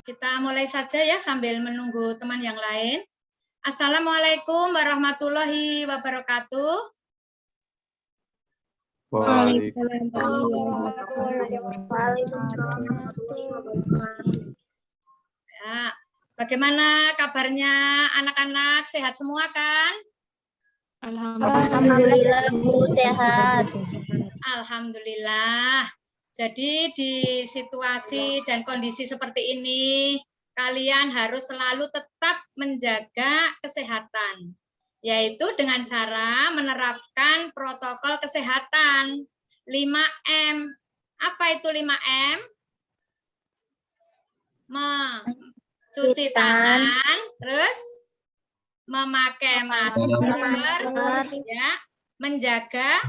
kita mulai saja ya sambil menunggu teman yang lain. Assalamualaikum warahmatullahi wabarakatuh. Ya, bagaimana kabarnya anak-anak? Sehat semua kan? Alhamdulillah, Bu, sehat. Alhamdulillah. Jadi di situasi dan kondisi seperti ini, kalian harus selalu tetap menjaga kesehatan, yaitu dengan cara menerapkan protokol kesehatan 5M. Apa itu 5M? Mencuci tangan, terus memakai masker, ya, menjaga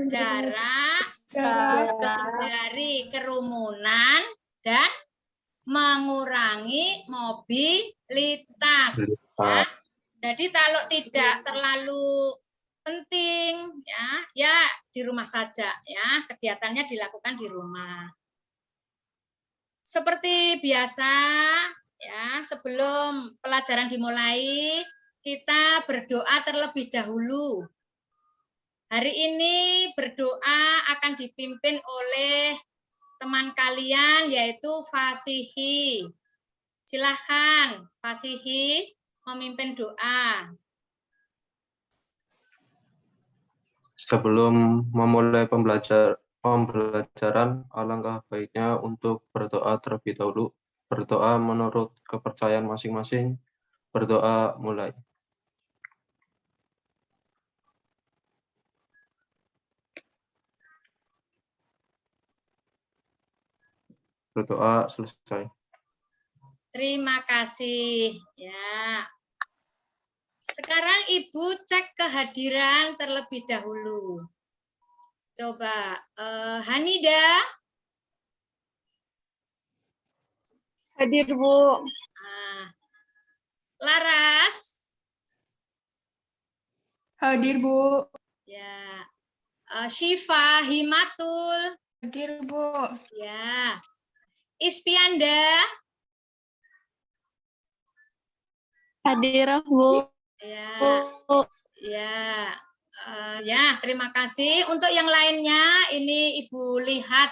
jarak, menghindari kerumunan, dan mengurangi mobilitas. Ya. Jadi kalau tidak terlalu penting, ya di rumah saja, ya kegiatannya dilakukan di rumah. Seperti biasa, ya sebelum pelajaran dimulai, kita berdoa terlebih dahulu. Hari ini berdoa akan dipimpin oleh teman kalian yaitu Fasihi. Silahkan Fasihi memimpin doa. Sebelum memulai pembelajaran, alangkah baiknya untuk berdoa terlebih dahulu. Berdoa menurut kepercayaan masing-masing. Berdoa mulai. Berdoa selesai. Terima kasih. Ya. Sekarang Ibu cek kehadiran terlebih dahulu. Coba Hanida. Hadir, Bu. Laras. Hadir, Bu. Ya. Syifa Himatul. Hadir, Bu. Ya. Ispianda. Hadir, Bu. Ya. Ya. Ya, terima kasih. Untuk yang lainnya, ini Ibu lihat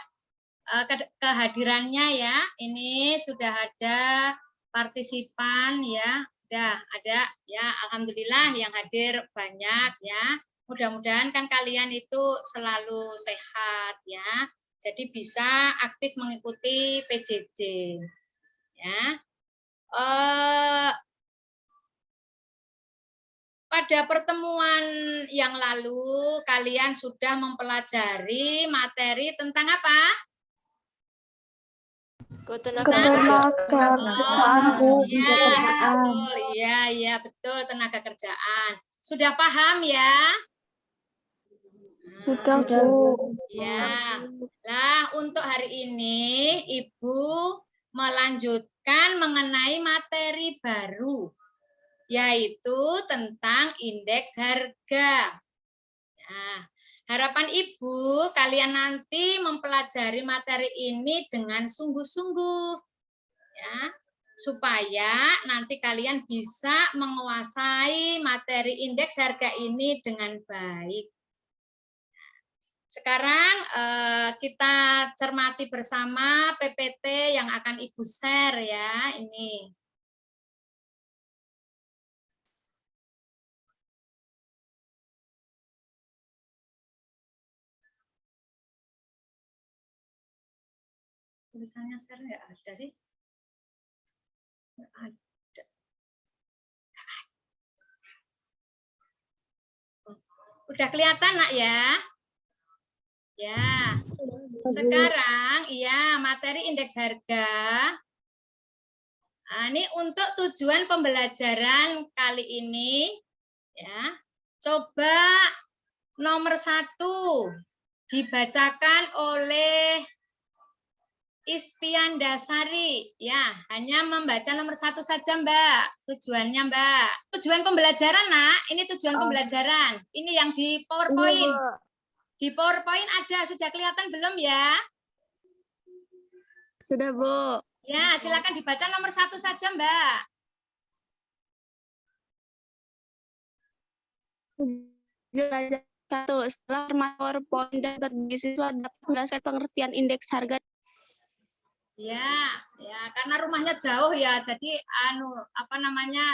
kehadirannya ya. Ini sudah ada partisipan ya. Sudah ada ya. Alhamdulillah yang hadir banyak ya. Mudah-mudahan kan kalian itu selalu sehat ya. Jadi bisa aktif mengikuti PJJ ya. Pada pertemuan yang lalu kalian sudah mempelajari materi tentang apa? Ketenagakerjaan, Bu. Iya, betul, tenaga kerjaan. Sudah paham ya? Sudah, Bu. Ya. Nah, untuk hari ini Ibu melanjutkan mengenai materi baru, yaitu tentang indeks harga. Nah, harapan Ibu, kalian nanti mempelajari materi ini dengan sungguh-sungguh, ya, supaya nanti kalian bisa menguasai materi indeks harga ini dengan baik. Sekarang kita cermati bersama PPT yang akan Ibu share ya, ini. Tulisannya share nggak ada sih? Nggak ada. Udah kelihatan nak ya? Ya. Sekarang ya materi indeks harga. Nah, ini untuk tujuan pembelajaran kali ini ya. Coba nomor 1 dibacakan oleh Ispiandasari ya, hanya membaca nomor 1 saja Mbak. Tujuannya Mbak. Tujuan pembelajaran nak, ini tujuan pembelajaran. Ini yang di PowerPoint. Di PowerPoint ada, sudah kelihatan belum ya? Sudah, Bu. Ya, silakan dibaca nomor 1 saja, Mbak. Setelah PowerPoint dan bagi siswa dapat menjelaskan pengertian indeks harga. Ya, karena rumahnya jauh ya, jadi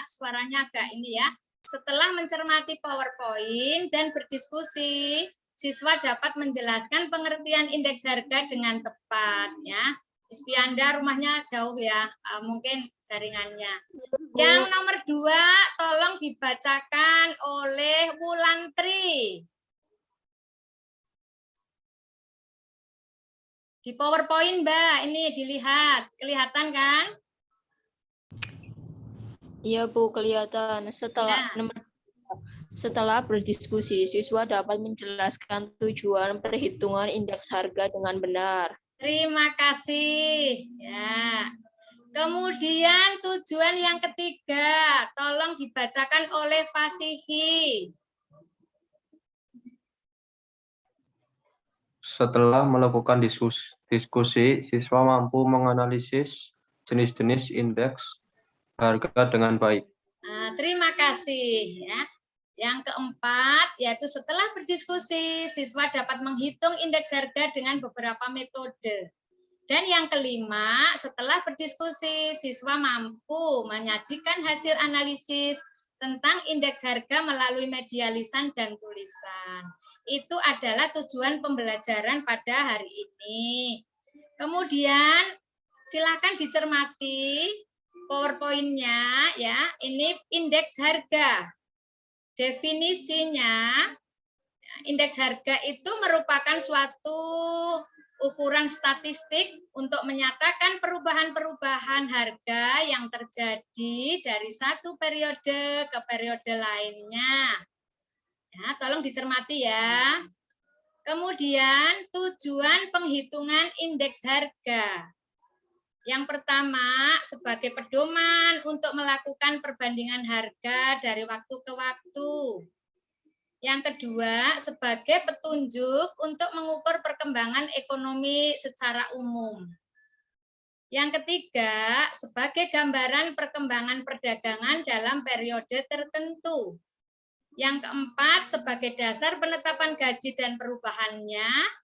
suaranya agak ini ya. Setelah mencermati PowerPoint dan berdiskusi, siswa dapat menjelaskan pengertian indeks harga dengan tepat ya. Ispianda rumahnya jauh ya, mungkin jaringannya. Yang nomor 2, tolong dibacakan oleh Wulantri. Di PowerPoint, Mbak, ini dilihat. Kelihatan kan? Iya, Bu, kelihatan. Setelah berdiskusi, siswa dapat menjelaskan tujuan perhitungan indeks harga dengan benar. Terima kasih. Ya. Kemudian tujuan yang ketiga, tolong dibacakan oleh Fasihi. Setelah melakukan diskusi, siswa mampu menganalisis jenis-jenis indeks harga dengan baik. Nah, terima kasih. Ya. Yang keempat, yaitu setelah berdiskusi, siswa dapat menghitung indeks harga dengan beberapa metode. Dan yang kelima, setelah berdiskusi, siswa mampu menyajikan hasil analisis tentang indeks harga melalui media lisan dan tulisan. Itu adalah tujuan pembelajaran pada hari ini. Kemudian, silakan dicermati PowerPoint-nya ya. Ini indeks harga. Definisinya, indeks harga itu merupakan suatu ukuran statistik untuk menyatakan perubahan-perubahan harga yang terjadi dari satu periode ke periode lainnya. Ya, tolong dicermati ya. Kemudian tujuan penghitungan indeks harga. Yang pertama, sebagai pedoman untuk melakukan perbandingan harga dari waktu ke waktu. Yang kedua, sebagai petunjuk untuk mengukur perkembangan ekonomi secara umum. Yang ketiga, sebagai gambaran perkembangan perdagangan dalam periode tertentu. Yang keempat, sebagai dasar penetapan gaji dan perubahannya.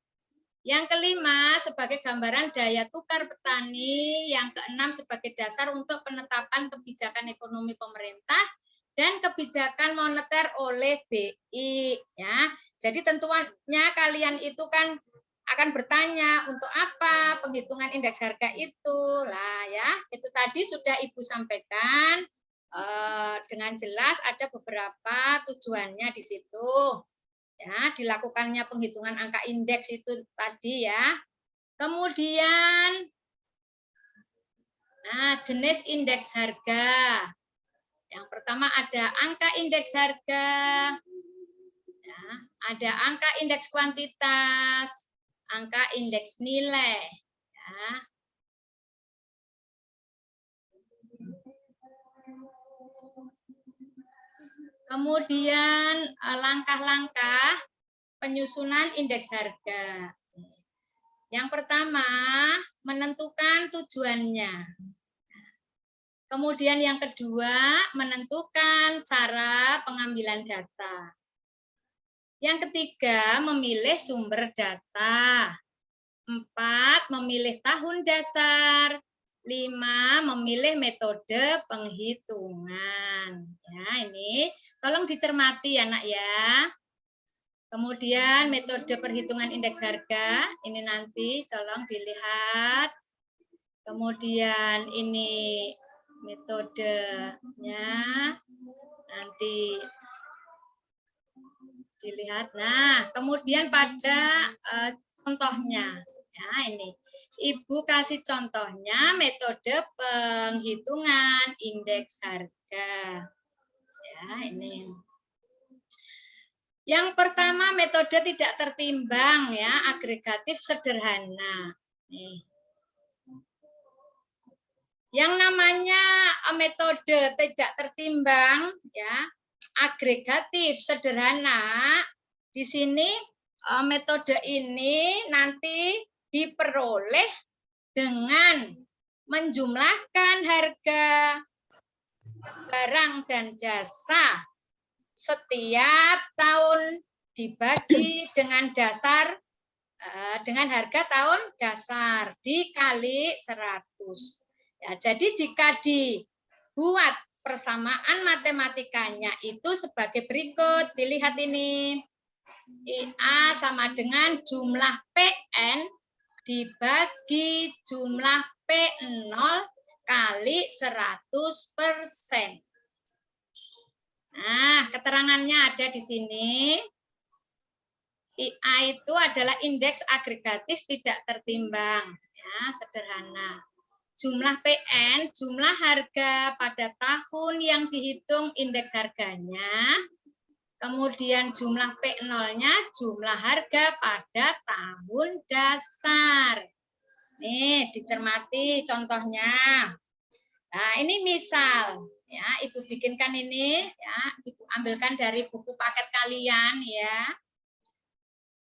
Yang kelima, sebagai gambaran daya tukar petani. Yang keenam, sebagai dasar untuk penetapan kebijakan ekonomi pemerintah dan kebijakan moneter oleh BI ya. Jadi tentunya kalian itu kan akan bertanya untuk apa penghitungan indeks harga itu lah ya. Itu tadi sudah Ibu sampaikan dengan jelas, ada beberapa tujuannya di situ. Ya, dilakukannya penghitungan angka indeks itu tadi ya. Kemudian jenis indeks harga. Yang pertama ada angka indeks harga, ya, ada angka indeks kuantitas, angka indeks nilai. Ya. Kemudian langkah-langkah penyusunan indeks harga. Yang pertama, menentukan tujuannya. Kemudian yang kedua, menentukan cara pengambilan data. Yang ketiga, memilih sumber data. 4, memilih tahun dasar. 5, memilih metode penghitungan. Ya, ini tolong dicermati ya, Nak ya. Kemudian metode perhitungan indeks harga, ini nanti tolong dilihat. Kemudian ini metodenya nanti dilihat. Nah, kemudian pada contohnya, ya ini Ibu kasih contohnya metode penghitungan indeks harga. Ya, ini. Yang pertama metode tidak tertimbang ya, agregatif sederhana. Nih. Yang namanya metode tidak tertimbang ya, agregatif sederhana, di sini metode ini nanti diperoleh dengan menjumlahkan harga barang dan jasa setiap tahun dibagi dengan harga tahun dasar dikali 100. Ya, jadi jika dibuat persamaan matematikanya itu sebagai berikut. Dilihat ini. IA sama dengan jumlah PN dibagi jumlah P0 kali 100%. Nah, keterangannya ada di sini. IA itu adalah indeks agregatif tidak tertimbang. Ya, sederhana. Jumlah PN, jumlah harga pada tahun yang dihitung indeks harganya. Kemudian jumlah P0-nya jumlah harga pada tahun dasar. Nih, dicermati contohnya. Nah, ini misal ya, Ibu bikinkan ini ya, Ibu ambilkan dari buku paket kalian ya.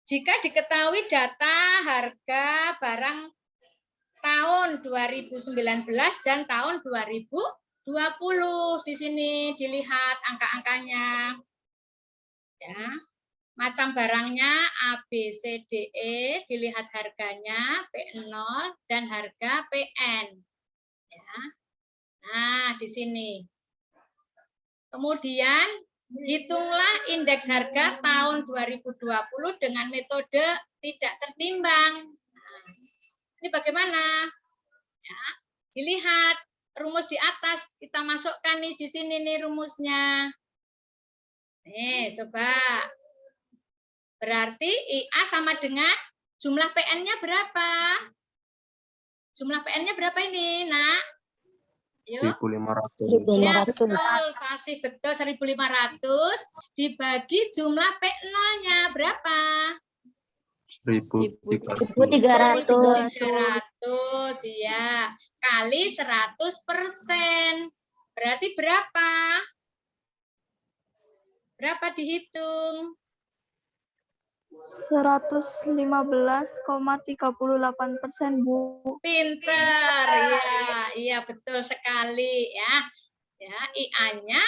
Jika diketahui data harga barang tahun 2019 dan tahun 2020 di sini dilihat angka-angkanya. Ya, macam barangnya A, B, C, D, E, dilihat harganya P0 dan harga PN. Ya. Nah, di sini. Kemudian, hitunglah indeks harga tahun 2020 dengan metode tidak tertimbang. Nah, ini bagaimana? Ya, dilihat rumus di atas, kita masukkan nih di sini nih rumusnya. Nih, coba. Berarti IA sama dengan jumlah PN-nya berapa? Jumlah PN-nya berapa ini, Nak? Yuk. 1.500. Ya, betul, fasih betul 1.500 dibagi jumlah P0-nya berapa? 1.300. 1.300 ya. Kali 100%. Berarti berapa? Berapa dihitung? 115,38%, Bu. Pinter, ya, iya betul sekali ya. Ya, IA-nya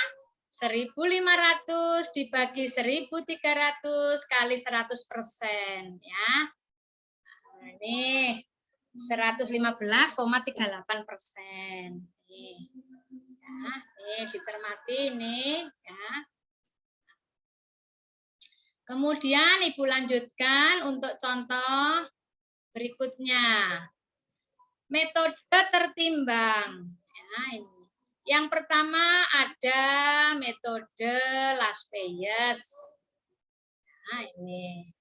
1.500 dibagi 1.300 kali 100% ya. Nah, ini 115,38%. Nih. Ya, nih dicermati ini ya. Kemudian Ibu lanjutkan untuk contoh berikutnya. Metode tertimbang. Ya, ini. Yang pertama ada metode Laspeyes. Nah, ini.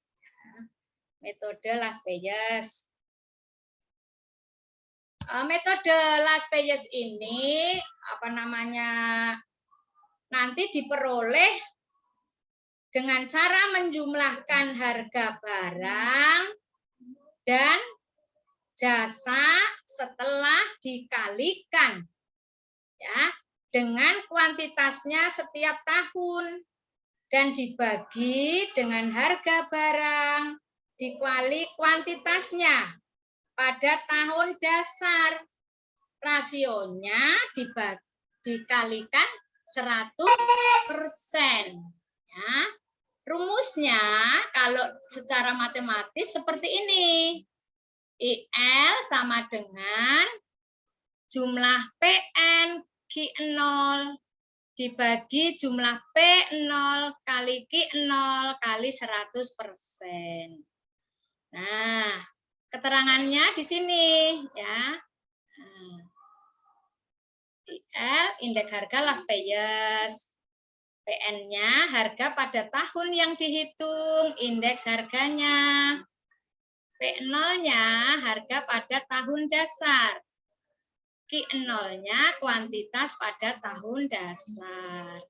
Metode Laspeyes. Metode Laspeyes ini nanti diperoleh dengan cara menjumlahkan harga barang dan jasa setelah dikalikan ya dengan kuantitasnya setiap tahun dan dibagi dengan harga barang dikali kuantitasnya pada tahun dasar. Rasionya dikalikan 100%. Ya. Rumusnya kalau secara matematis seperti ini. IL sama dengan jumlah PN Q0 dibagi jumlah P0 kali Q0 kali 100%. Nah, keterangannya di sini ya. IL indeks harga Laspeyes. PN-nya harga pada tahun yang dihitung, indeks harganya. P0-nya harga pada tahun dasar. Q0-nya kuantitas pada tahun dasar.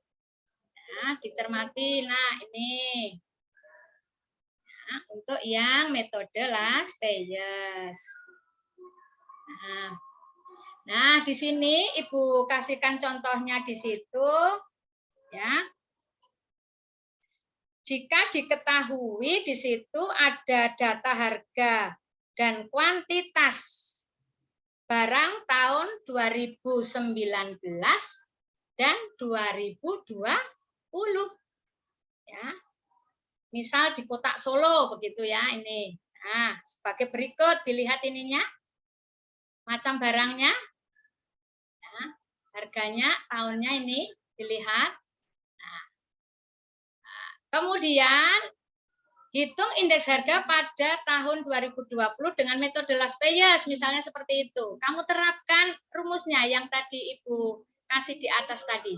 Nah, dicermati. Nah, ini. Nah, untuk yang metode Laspeyes. Nah, di sini Ibu kasihkan contohnya di situ. Ya. Jika diketahui di situ ada data harga dan kuantitas barang tahun 2019 dan 2020. Ya. Misal di Kota Solo begitu ya ini. Nah, sebagai berikut dilihat ininya. Macam barangnya. Ya, harganya tahunnya ini dilihat. Nah, kemudian hitung indeks harga pada tahun 2020 dengan metode Last Payers, misalnya seperti itu. Kamu terapkan rumusnya yang tadi Ibu kasih di atas tadi.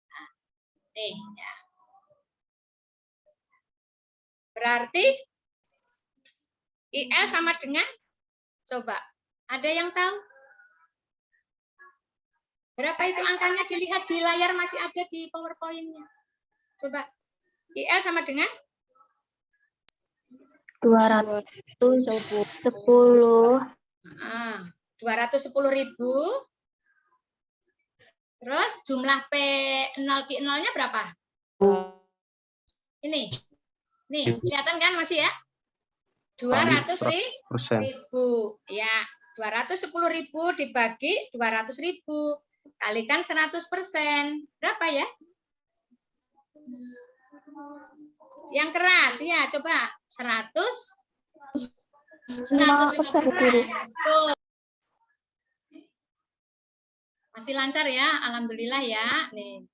Nah, nih, ya. Berarti IL sama dengan, coba, ada yang tahu? Berapa itu angkanya? Dilihat di layar, masih ada di PowerPoint-nya. Coba, IL sama dengan? 210. 210.000. Terus jumlah P0Q0-nya berapa? Ini. Nih, kelihatan kan masih ya? 200.000. Ya, 210.000 dibagi 200.000 kalikan 100%. Berapa ya? Yang keras ya, coba 150%. Masih lancar ya, alhamdulillah ya. Nih.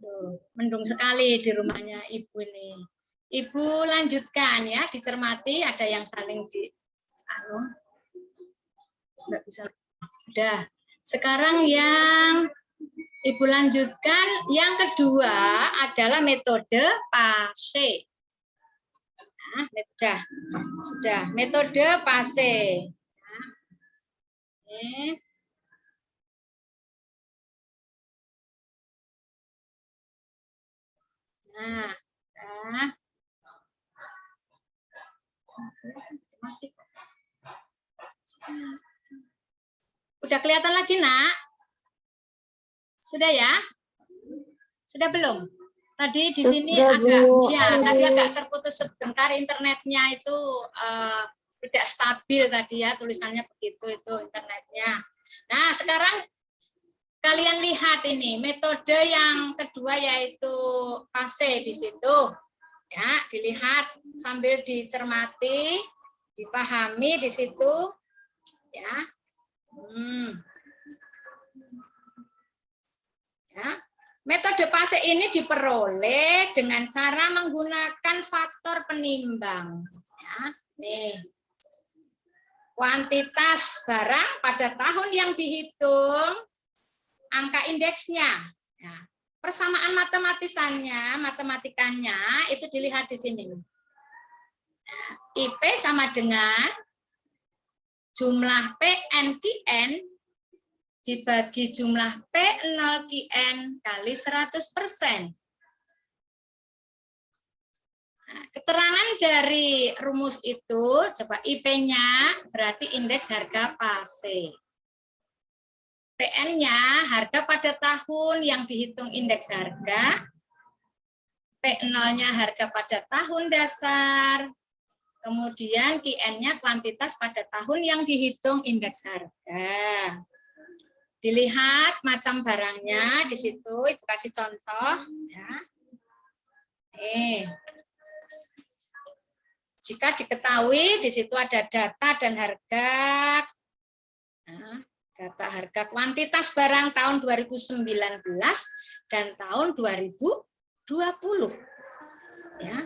Tuh, mendung sekali di rumahnya Ibu ini. Ibu lanjutkan ya, dicermati, ada yang saling di nggak bisa. Udah. Sekarang yang Ibu lanjutkan, yang kedua adalah metode PASE. Nah, sudah. Metode PASE. Nah, masih. Udah kelihatan lagi, Nak? Sudah ya? Sudah belum? Tadi di sini agak terputus sebentar, internetnya itu tidak stabil tadi ya, tulisannya begitu itu internetnya. Nah, sekarang kalian lihat ini metode yang kedua yaitu PASE di situ. Ya, dilihat sambil dicermati, dipahami di situ. Ya. Ya. Metode PASE ini diperoleh dengan cara menggunakan faktor penimbang. Ya. Nih. Kuantitas barang pada tahun yang dihitung, angka indeksnya. Ya. Persamaan matematikanya itu dilihat di sini. Nah, IP sama dengan jumlah PNQN dibagi jumlah P0QN kali 100%. Nah, keterangan dari rumus itu, coba IP-nya berarti indeks harga PASE. PN-nya harga pada tahun yang dihitung indeks harga, P0-nya harga pada tahun dasar, kemudian QN-nya kuantitas pada tahun yang dihitung indeks harga. Dilihat macam barangnya di situ, Ibu kasih contoh. Ya. Jika diketahui di situ ada data dan harga. Nah, data harga kuantitas barang tahun 2019 dan tahun 2020. Ya.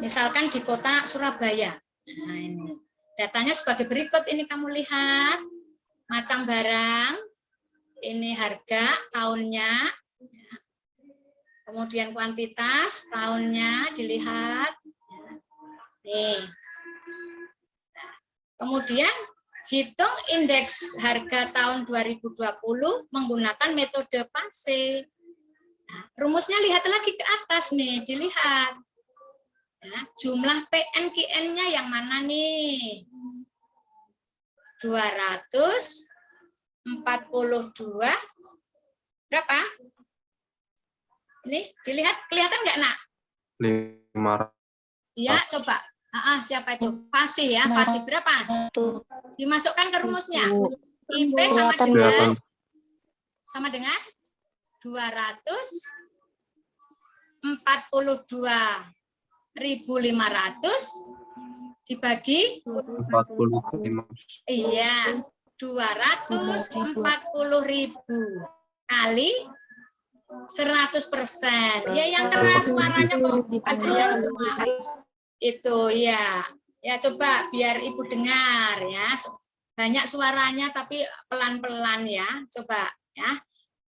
Misalkan di kota Surabaya. Nah, ini. Datanya sebagai berikut, ini kamu lihat. Macam barang, ini harga tahunnya. Kemudian kuantitas tahunnya dilihat. Nih. Kemudian hitung indeks harga tahun 2020 menggunakan metode PASE. Nah, rumusnya lihat lagi ke atas nih, dilihat. Ya, jumlah PNQN-nya yang mana nih? 242. Berapa? Ini dilihat, kelihatan nggak, Nak? 500. Iya, coba. Siapa itu? Fasih ya, Fasih berapa? Dimasukkan ke rumusnya. IP sama Kelihatan, dengan kelihatan. sama dengan 242.500 dibagi 45. iya 240.000 kali 100%. Ya yang keras suaranya kok ada yang semua itu ya. Ya coba biar Ibu dengar ya. Banyak suaranya tapi pelan-pelan ya. Coba ya.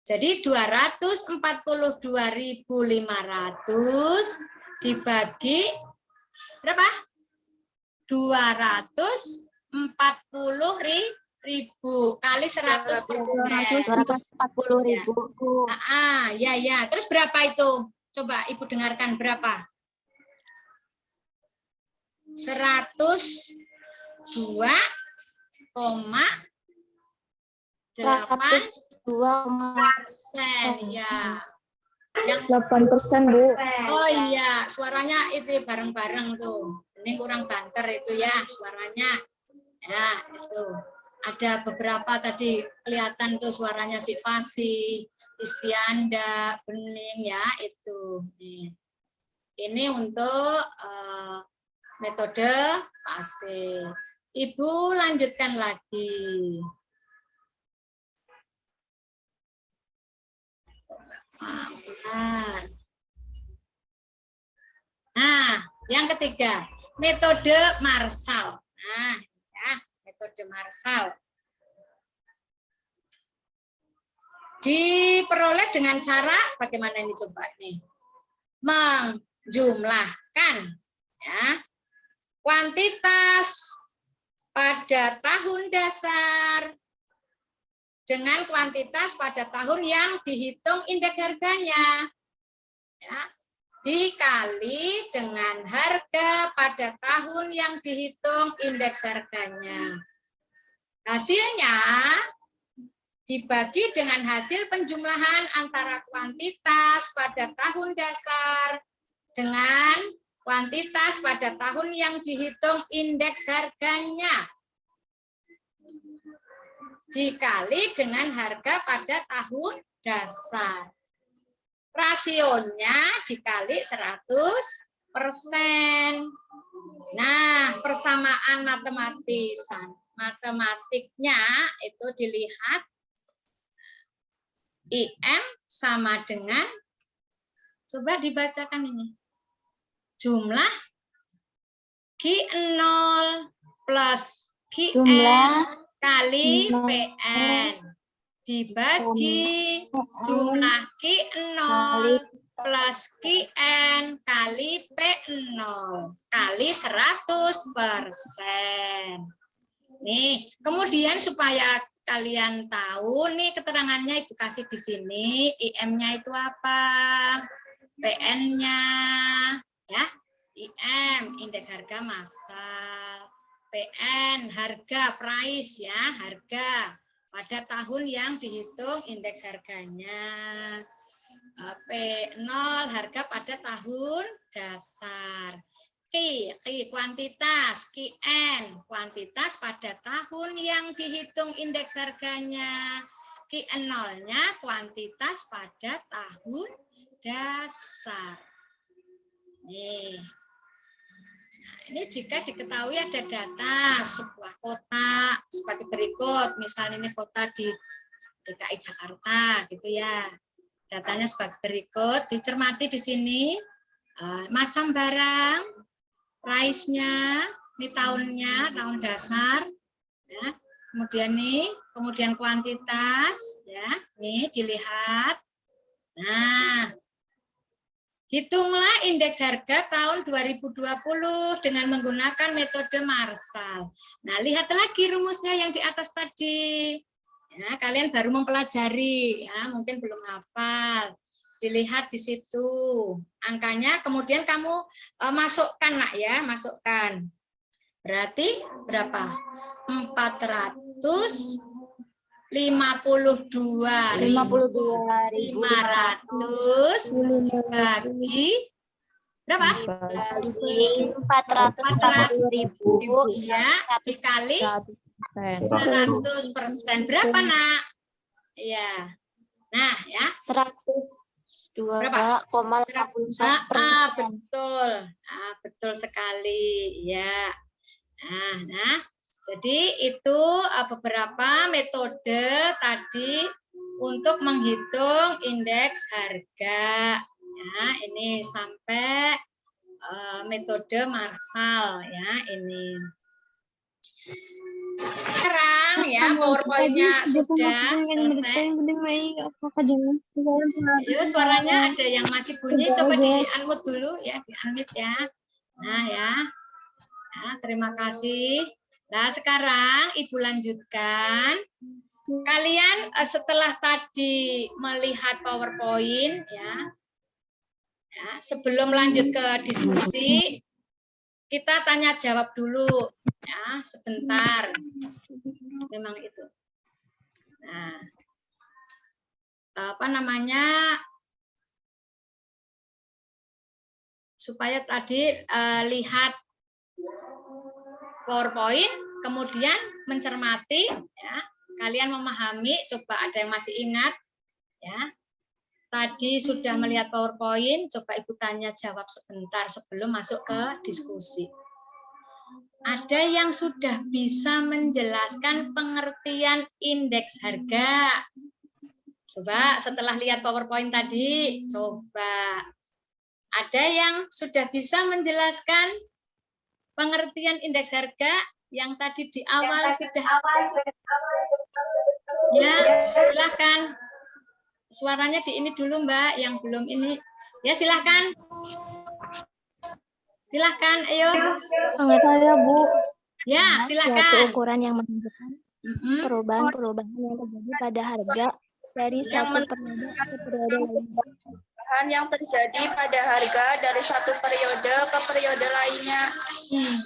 Jadi 242.500 dibagi berapa? 240.000 kali 100%. 240.000. Ya. Terus berapa itu? Coba Ibu dengarkan berapa? 102,8% ya. Yang 8%, Bu. oh iya, suaranya itu bareng-bareng tuh. Ini kurang banter itu ya suaranya. Ya, itu. Ada beberapa tadi kelihatan tuh suaranya si Fasi, Ispianda, Bening ya, itu. Ini untuk metode Fasi. Ibu lanjutkan lagi. Nah, yang ketiga, metode Marshall. Nah, ya, metode Marshall. Diperoleh dengan cara bagaimana ini coba nih? Menjumlahkan ya, kuantitas pada tahun dasar dengan kuantitas pada tahun yang dihitung indeks harganya. Ya, dikali dengan harga pada tahun yang dihitung indeks harganya. Hasilnya dibagi dengan hasil penjumlahan antara kuantitas pada tahun dasar dengan kuantitas pada tahun yang dihitung indeks harganya. Dikali dengan harga pada tahun dasar. Rasionya dikali 100%. Nah, persamaan matematiknya itu dilihat IM sama dengan, coba dibacakan ini, jumlah Q0 plus QN kali PN dibagi jumlah Q0 plus QN kali P0 kali 100%. Nih, kemudian supaya kalian tahu nih keterangannya Ibu kasih di sini, IM-nya itu apa? PN-nya ya. IM indeks harga massal. PN harga price ya, harga pada tahun yang dihitung indeks harganya. P0 harga pada tahun dasar. Q kuantitas, QN kuantitas pada tahun yang dihitung indeks harganya. Q0-nya kuantitas pada tahun dasar. Nih. Nah, ini jika diketahui ada data sebuah kota sebagai berikut, misalnya ini kota di DKI Jakarta gitu ya. Datanya sebagai berikut, dicermati di sini macam barang, price-nya, ini tahunnya, tahun dasar, ya. Kemudian kuantitas, ya, nih dilihat. Nah, hitunglah indeks harga tahun 2020 dengan menggunakan metode Marshall. Nah, lihat lagi rumusnya yang di atas tadi. Ya, kalian baru mempelajari, ya, mungkin belum hafal. Dilihat di situ angkanya, kemudian kamu masukkan nak ya, masukkan. Berarti berapa? 452.500 dibagi berapa? 440.000 ya, dikali 100%. Berapa, Nak? Iya. Nah, ya. 102,81%. Betul. Betul sekali. Ya. Nah, jadi itu beberapa metode tadi untuk menghitung indeks harga. Ya, ini sampai metode Marshall ya ini. Sekarang ya PowerPoint-nya sudah selesai. Ayo, suaranya ada yang masih bunyi, coba di-unmute dulu ya, di-unmute ya. Nah ya. Nah, terima kasih. Nah, sekarang Ibu lanjutkan. Kalian setelah tadi melihat PowerPoint ya, sebelum lanjut ke diskusi, kita tanya jawab dulu ya, sebentar. Memang itu. Nah, apa namanya? Supaya tadi lihat PowerPoint, kemudian mencermati ya. Kalian memahami, coba ada yang masih ingat ya. Tadi sudah melihat PowerPoint, coba Ibu tanya jawab sebentar sebelum masuk ke diskusi. Ada yang sudah bisa menjelaskan pengertian indeks harga? Coba setelah lihat PowerPoint tadi, coba. Ada yang sudah bisa menjelaskan pengertian indeks harga yang tadi di awal sudah? Ya, silakan. Suaranya di ini dulu, Mbak, yang belum ini. Ya, silakan. Silakan, ayo. Saya, Bu. Ya, silakan. Suatu ukuran yang menunjukkan perubahan-perubahan yang terjadi pada harga dari satu periode ke periode lainnya. Perubahan yang terjadi pada harga dari satu periode ke periode lainnya.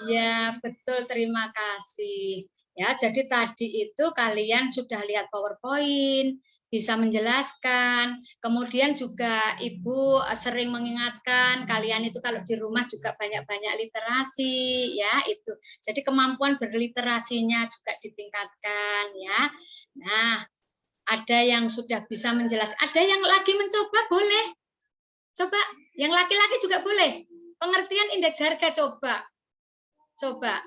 Iya, betul. Terima kasih. Ya, jadi tadi itu kalian sudah lihat PowerPoint, bisa menjelaskan. Kemudian juga Ibu sering mengingatkan kalian itu kalau di rumah juga banyak-banyak literasi, ya itu. Jadi kemampuan berliterasinya juga ditingkatkan, ya. Nah, ada yang sudah bisa menjelaskan, ada yang lagi mencoba, boleh. Coba, yang laki-laki juga boleh. Pengertian indeks harga, coba. Coba.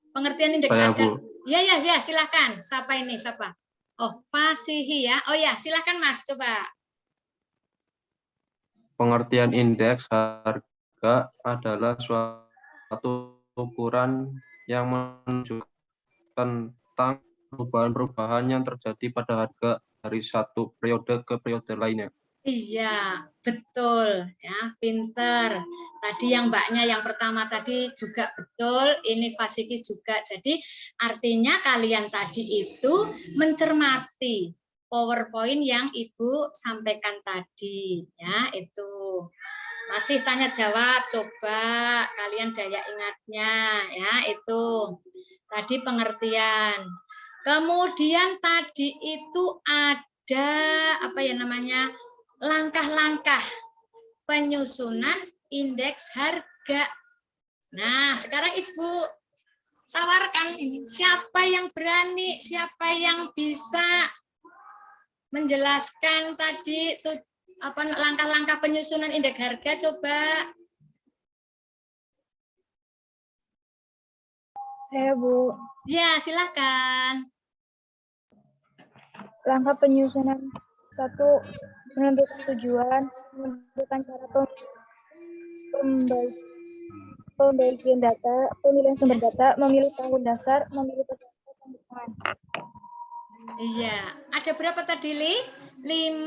Pengertian indeks harga. Ya, silakan. Siapa ini? Siapa? Oh, Fasihi ya. Oh ya, silakan Mas, coba. Pengertian indeks harga adalah suatu ukuran yang menunjukkan tentang perubahan-perubahan yang terjadi pada harga dari satu periode ke periode lainnya. Iya, betul ya, pinter. Tadi yang Mbaknya yang pertama tadi juga betul, ini Fasiki juga. Jadi artinya kalian tadi itu mencermati PowerPoint yang Ibu sampaikan tadi, ya itu. Masih tanya jawab, coba kalian daya ingatnya, ya itu. Tadi pengertian. Kemudian tadi itu ada apa ya namanya? Langkah-langkah penyusunan indeks harga. Nah, sekarang Ibu tawarkan ini, siapa yang berani, siapa yang bisa menjelaskan tadi itu apa langkah-langkah penyusunan indeks harga, coba. Bu. Ya, silakan. Langkah penyusunan 1. Menentukan tujuan, menentukan cara pembagian data, pemilihan sumber data, memilih tahun dasar, memilih peserta pembukuan. Iya, ada berapa tadi, Li? 5.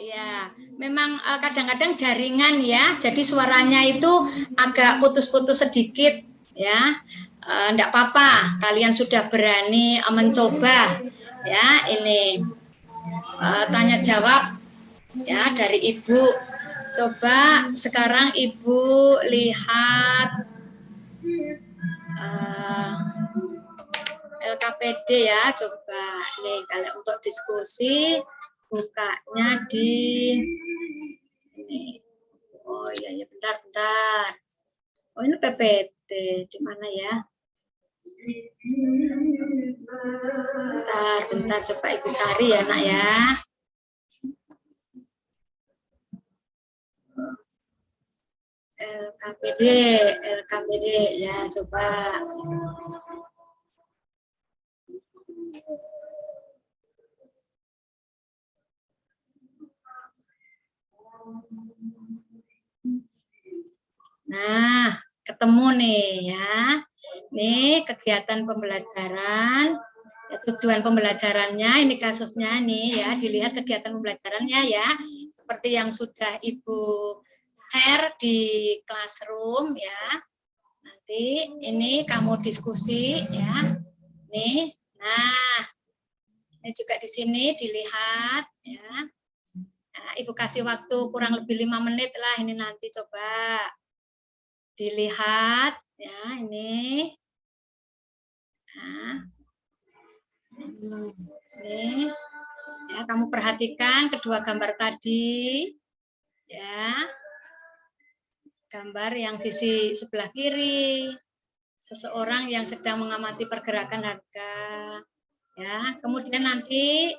Ya, memang kadang-kadang jaringan ya, jadi suaranya itu agak putus-putus sedikit ya. Enggak apa-apa, kalian sudah berani mencoba ya ini tanya jawab ya dari Ibu. Coba sekarang Ibu lihat LKPD ya, coba nih kalau untuk diskusi bukanya di ini. Oh iya ya, bentar. Oh ini PPT di mana ya? Bentar, coba Ibu cari ya, Nak ya. LKPD ya, coba. Nah, ketemu nih ya. Nih kegiatan pembelajaran. Ya, tujuan pembelajarannya ini kasusnya nih ya, dilihat kegiatan pembelajarannya ya. Seperti yang sudah Ibu share di classroom ya. Nanti ini kamu diskusi ya. Nih. Nah, ini juga di sini dilihat ya. Nah, Ibu kasih waktu kurang lebih 5 menit lah ini nanti coba dilihat ya ini. Nah, ini ya, kamu perhatikan kedua gambar tadi ya. Gambar yang sisi sebelah kiri, seseorang yang sedang mengamati pergerakan harga ya. Kemudian nanti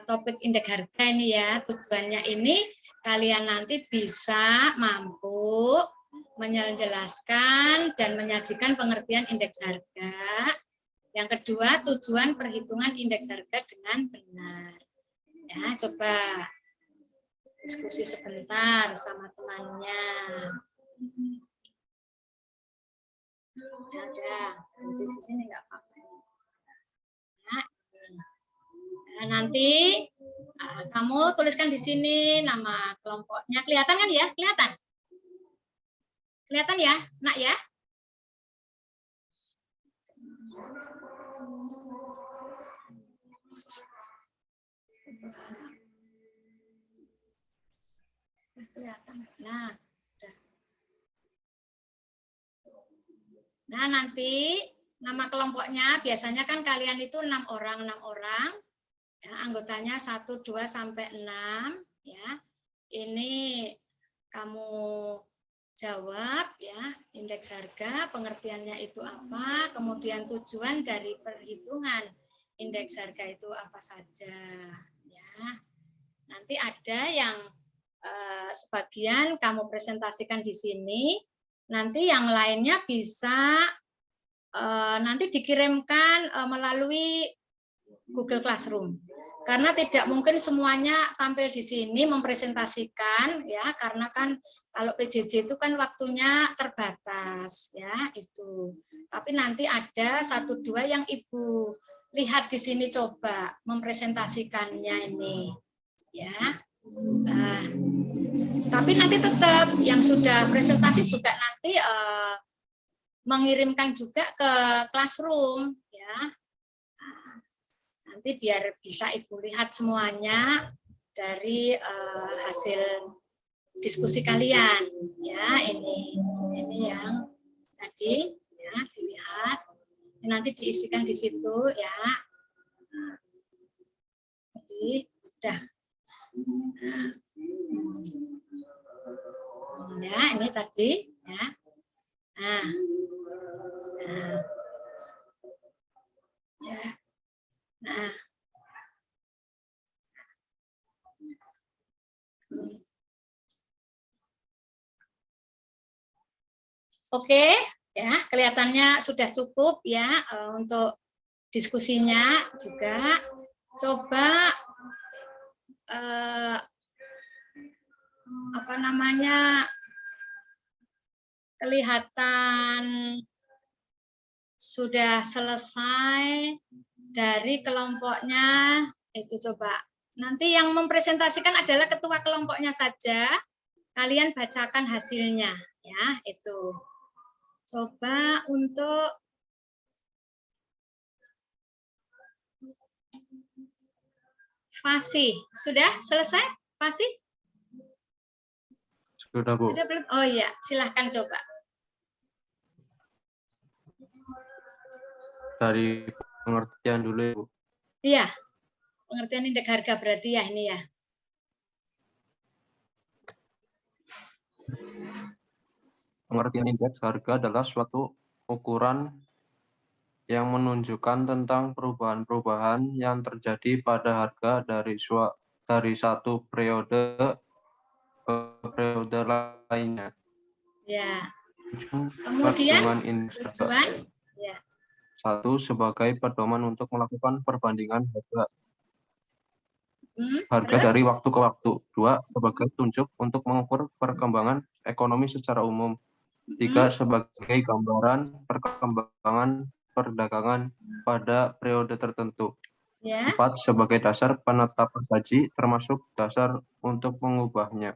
topik indeks harga ini ya, tujuannya ini kalian nanti bisa mampu menjelaskan dan menyajikan pengertian indeks harga. Yang kedua, tujuan perhitungan indeks harga dengan benar. Ya, coba diskusi sebentar sama temannya. Ada, di sini nggak apa-apa. Nah, nanti kamu tuliskan di sini nama kelompoknya. Kelihatan kan ya? Kelihatan? Kelihatan ya, Nak ya? Kelihatan. Nah, nanti nama kelompoknya biasanya kan kalian itu 6 orang. Ya, anggotanya 1, 2 sampai 6 ya. Ini kamu jawab ya, indeks harga, pengertiannya itu apa, kemudian tujuan dari perhitungan indeks harga itu apa saja ya. Nanti ada yang sebagian kamu presentasikan di sini, nanti yang lainnya bisa nanti dikirimkan melalui Google Classroom. Karena tidak mungkin semuanya tampil di sini mempresentasikan ya, karena kan kalau PJJ itu kan waktunya terbatas ya itu. Tapi nanti ada 1, 2 yang Ibu lihat di sini coba mempresentasikannya ini ya. Nah, tapi nanti tetap yang sudah presentasi juga nanti mengirimkan juga ke classroom ya. Nanti biar bisa Ibu lihat semuanya dari hasil diskusi kalian ya. Ini yang tadi ya dilihat, nanti diisikan di situ ya. Jadi sudah ya, ini tadi ya. Nah. Ya. Nah. Oke, ya, kelihatannya sudah cukup ya untuk diskusinya juga. Coba apa namanya, kelihatan sudah selesai dari kelompoknya. Itu coba. Nanti yang mempresentasikan adalah ketua kelompoknya saja. Kalian bacakan hasilnya ya, itu. Coba untuk Fasih. Sudah selesai, Fasih? Sudah, Bu. Sudah belum? Oh iya, silahkan coba. Dari pengertian dulu, Bu. Iya, pengertian indeks harga berarti ya ini ya. Pengertian indeks harga adalah suatu ukuran yang menunjukkan tentang perubahan-perubahan yang terjadi pada harga dari satu periode ke periode lainnya. Ya. Perhitungan Kemudian indeks tujuan. Ya. 1 sebagai pedoman untuk melakukan perbandingan harga Terus? dari waktu ke waktu. 2 sebagai petunjuk untuk mengukur perkembangan ekonomi secara umum. 3 sebagai gambaran perkembangan perdagangan pada periode tertentu. Ya. 4 sebagai dasar penetapan gaji termasuk dasar untuk mengubahnya.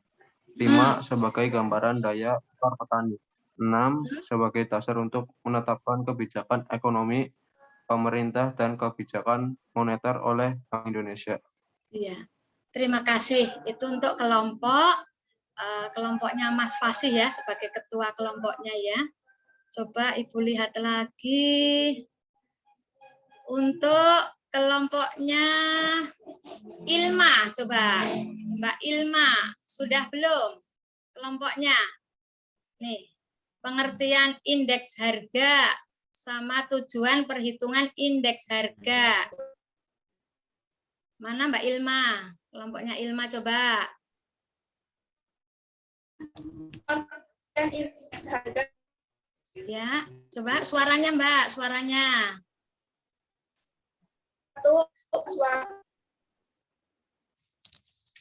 5 sebagai gambaran daya tukar petani. 6 sebagai dasar untuk menetapkan kebijakan ekonomi pemerintah dan kebijakan moneter oleh Bank Indonesia. Iya. Terima kasih. Itu untuk kelompoknya Mas Fasih ya sebagai ketua kelompoknya ya. Coba Ibu lihat lagi untuk kelompoknya Ilma. Coba Mbak Ilma, sudah belum kelompoknya? Nih, pengertian indeks harga sama tujuan perhitungan indeks harga. Mana Mbak Ilma? Kelompoknya Ilma coba. Ya, coba suaranya Mbak, suaranya.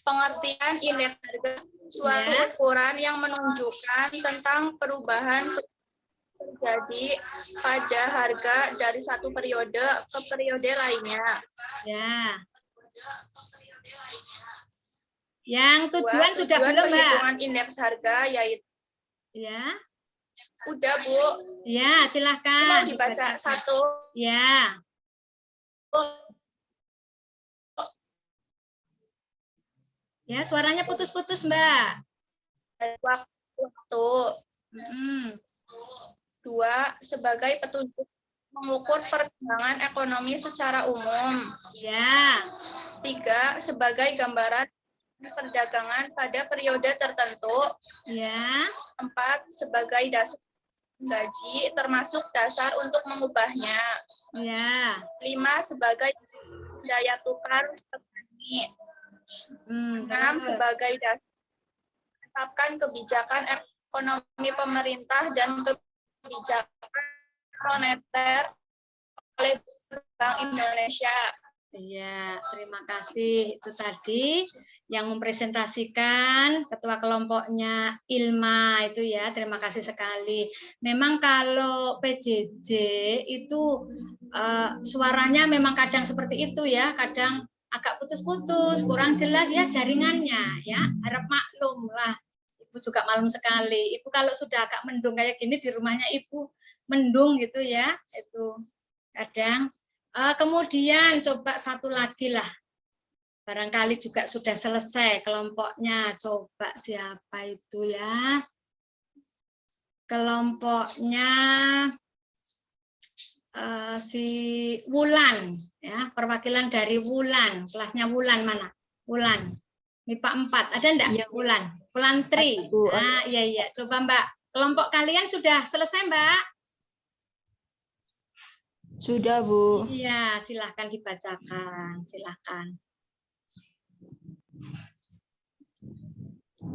Pengertian indeks harga suatu ukuran yang menunjukkan tentang perubahan terjadi pada harga dari satu periode ke periode lainnya. Ya. Yang tujuan sudah belum, Mbak? Perhitungan indeks harga yaitu. Ya. Udah, Bu. Ya, silahkan. Mau dibaca satu. Ya. Ya, suaranya putus-putus, Mbak. Waktu. 2 sebagai petunjuk mengukur perkembangan ekonomi secara umum. Ya. 3 sebagai gambaran perdagangan pada periode tertentu. Ya. 4 sebagai dasar gaji termasuk dasar untuk mengubahnya. Ya. 5 sebagai daya tukar petani. 6 sebagai dasar menetapkan kebijakan ekonomi pemerintah dan kebijakan moneter oleh Bank Indonesia. Iya, terima kasih. Itu tadi yang mempresentasikan ketua kelompoknya Ilma itu ya. Terima kasih sekali. Memang kalau PJJ itu suaranya memang kadang seperti itu ya, kadang agak putus-putus, kurang jelas ya jaringannya ya. Harap maklum lah. Ibu juga maklum sekali. Ibu kalau sudah agak mendung kayak gini di rumahnya Ibu mendung gitu ya. Itu kadang. Kemudian coba satu lagi lah. Barangkali juga sudah selesai kelompoknya. Coba siapa itu ya? Kelompoknya si Wulan ya, perwakilan dari Wulan. Kelasnya Wulan mana? Wulan. MIPA 4. Ada enggak? Ya. Wulan. Wulan Tri. Nah, iya. Coba Mbak. Kelompok kalian sudah selesai, Mbak? Sudah, Bu. Iya, silahkan dibacakan. Silahkan.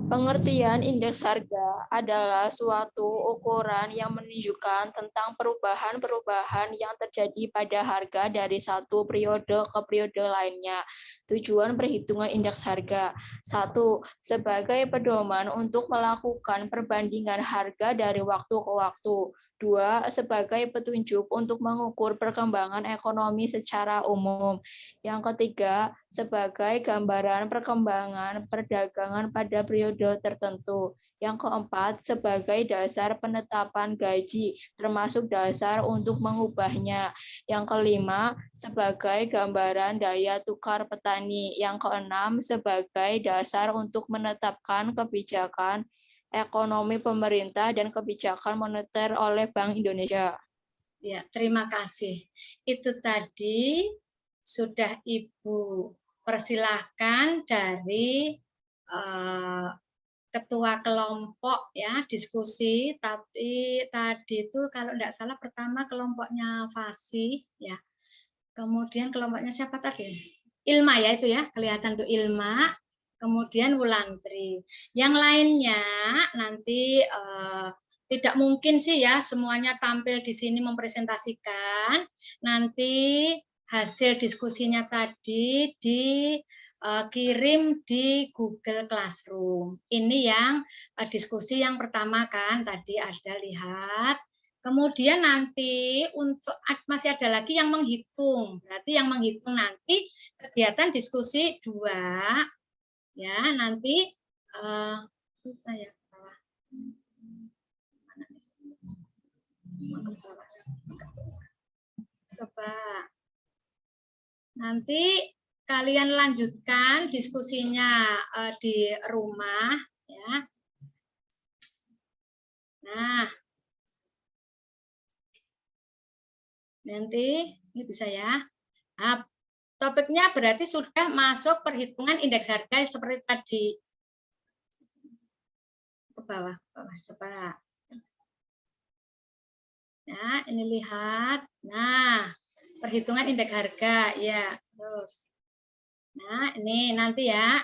Pengertian indeks harga adalah suatu ukuran yang menunjukkan tentang perubahan-perubahan yang terjadi pada harga dari satu periode ke periode lainnya. Tujuan perhitungan indeks harga. 1. Sebagai pedoman untuk melakukan perbandingan harga dari waktu ke waktu. 2. Sebagai petunjuk untuk mengukur perkembangan ekonomi secara umum. Yang ketiga, sebagai gambaran perkembangan perdagangan pada periode tertentu. Yang keempat, sebagai dasar penetapan gaji, termasuk dasar untuk mengubahnya. Yang kelima, sebagai gambaran daya tukar petani. Yang keenam, sebagai dasar untuk menetapkan kebijakan ekonomi pemerintah dan kebijakan moneter oleh Bank Indonesia. Ya, terima kasih. Itu tadi sudah Ibu persilahkan dari ketua kelompok ya, diskusi, tapi tadi itu kalau tidak salah pertama kelompoknya Fasih ya. Kemudian kelompoknya siapa tadi? Ilma ya, itu ya, kelihatan tuh Ilma, kemudian Wulantri. Yang lainnya nanti tidak mungkin sih ya semuanya tampil di sini mempresentasikan. Nanti hasil diskusinya tadi dikirim di Google Classroom. Ini yang diskusi yang pertama kan, tadi ada lihat. Kemudian nanti untuk masih ada lagi yang menghitung. Berarti yang menghitung nanti kegiatan diskusi 2 ya, nanti saya coba nanti kalian lanjutkan diskusinya di rumah ya. Nah, nanti ini bisa ya. Nah, topiknya berarti sudah masuk perhitungan indeks harga seperti tadi. Ke bawah, coba. Ya, ini lihat. Nah, perhitungan indeks harga ya, terus. Nah, ini nanti ya,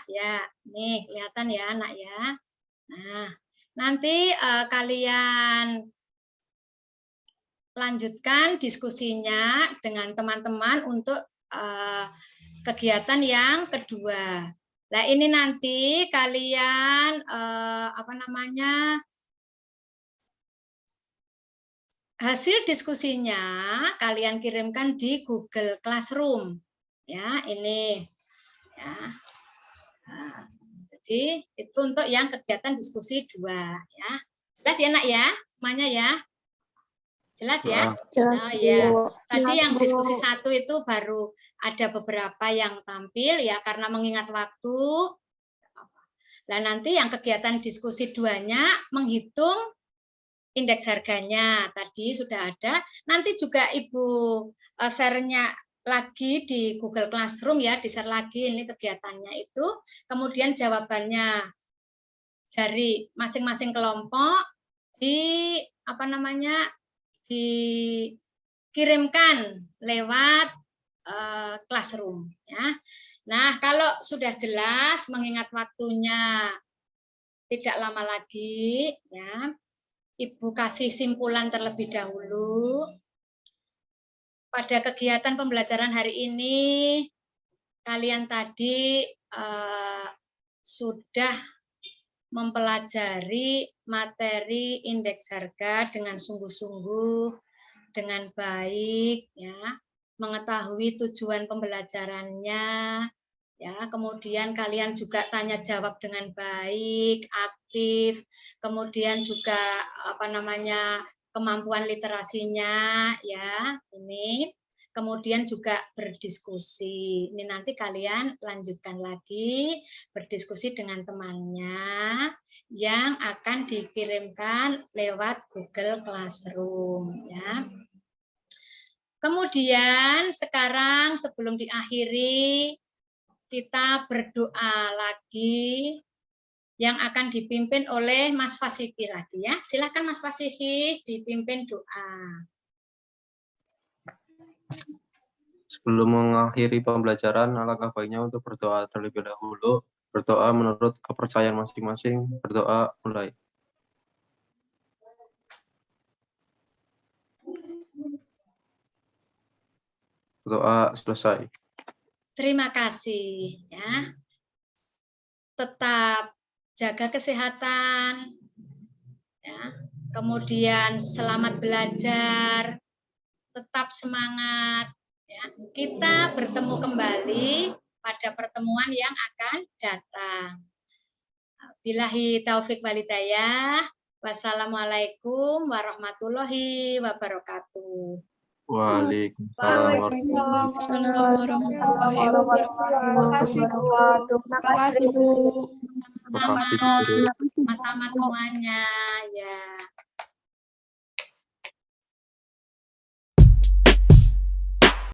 nih kelihatan ya, Nak ya. Nah, nanti kalian lanjutkan diskusinya dengan teman-teman untuk kegiatan yang kedua. Nah, ini nanti kalian hasil diskusinya kalian kirimkan di Google Classroom. Ya, ini. Ya. Nah, jadi itu untuk yang kegiatan diskusi 2 ya. Jelas ya, Nak ya? Semuanya ya? Jelas ya? Oh, ya. Tadi yang diskusi 1 itu baru ada beberapa yang tampil ya karena mengingat waktu. Nah, nanti yang kegiatan diskusi 2-nya menghitung indeks harganya. Tadi sudah ada. Nanti juga Ibu share-nya lagi di Google Classroom ya, di-share lagi ini kegiatannya itu. Kemudian jawabannya dari masing-masing kelompok dikirimkan lewat Classroom ya. Nah, kalau sudah jelas mengingat waktunya tidak lama lagi ya, Ibu kasih simpulan terlebih dahulu. Pada kegiatan pembelajaran hari ini kalian tadi sudah mempelajari materi indeks harga dengan sungguh-sungguh, dengan baik, ya, mengetahui tujuan pembelajarannya, ya, kemudian kalian juga tanya jawab dengan baik, aktif, kemudian juga kemampuan literasinya, ya, ini. Kemudian juga berdiskusi. Ini nanti kalian lanjutkan lagi berdiskusi dengan temannya yang akan dikirimkan lewat Google Classroom. Ya. Kemudian sekarang sebelum diakhiri, kita berdoa lagi yang akan dipimpin oleh Mas Fasifi lagi ya. Silakan Mas Fasifi dipimpin doa. Sebelum mengakhiri pembelajaran, alangkah baiknya untuk berdoa terlebih dahulu. Berdoa menurut kepercayaan masing-masing. Berdoa mulai. Berdoa selesai. Terima kasih ya. Tetap jaga kesehatan. Ya. Kemudian selamat belajar. Tetap semangat. Ya, kita bertemu kembali pada pertemuan yang akan datang. Billahi taufik walhidayah. Wassalamualaikum warahmatullahi wabarakatuh. Waalaikumsalam warahmatullahi wabarakatuh. Terima kasih, Bu. Sama-sama semuanya ya.